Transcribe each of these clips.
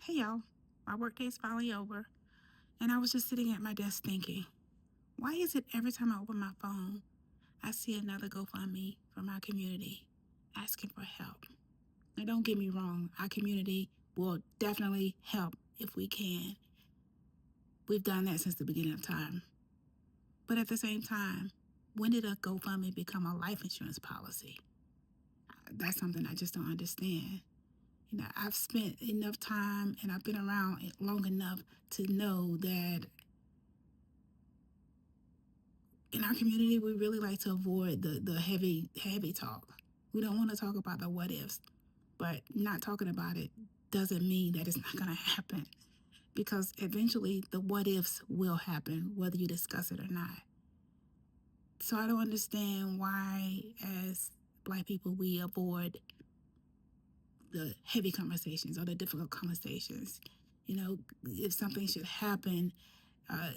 Hey y'all, my workday is finally over, and I was just sitting at my desk thinking, why is it every time I open my phone, I see another GoFundMe from our community asking for help? Now, don't get me wrong, our community will definitely help if we can. We've done that since the beginning of time. But at the same time, when did a GoFundMe become a life insurance policy? That's something I just don't understand. I've spent enough time and I've been around it long enough to know that in our community, we really like to avoid the heavy talk. We don't want to talk about the what ifs, but not talking about it doesn't mean that it's not going to happen because eventually the what ifs will happen, whether you discuss it or not. So I don't understand why, as Black people, we avoid the heavy conversations or the difficult conversations. If something should happen,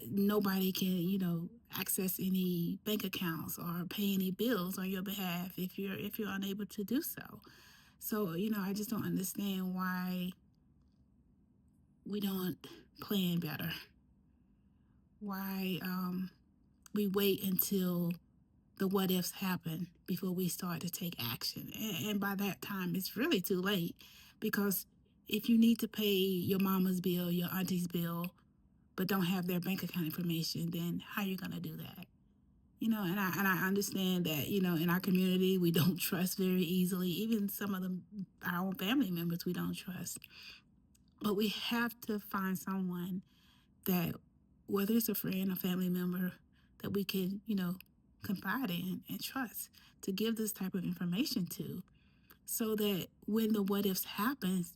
nobody can, access any bank accounts or pay any bills on your behalf if you're unable to do so. So, I just don't understand why we don't plan better. Why we wait until the what ifs happen before we start to take action. And by that time, it's really too late because if you need to pay your mama's bill, your auntie's bill, but don't have their bank account information, then how are you going to do that? And I understand that, in our community, we don't trust very easily. Even some of our own family members, we don't trust. But we have to find someone that, whether it's a friend or family member, that we can, confide in and trust to give this type of information to so that when the what ifs happens,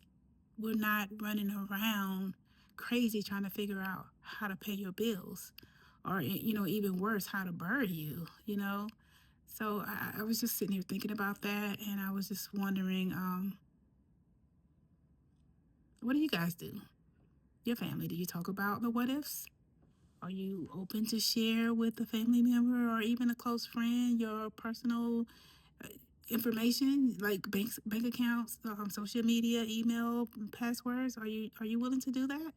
we're not running around crazy trying to figure out how to pay your bills or, even worse, how to bury you. So I was just sitting here thinking about that, and I was just wondering, what do you guys do? Your family, do you talk about the what ifs? Are you open to share with a family member or even a close friend your personal uh, information, like bank accounts, social media, email, passwords? Are you willing to do that?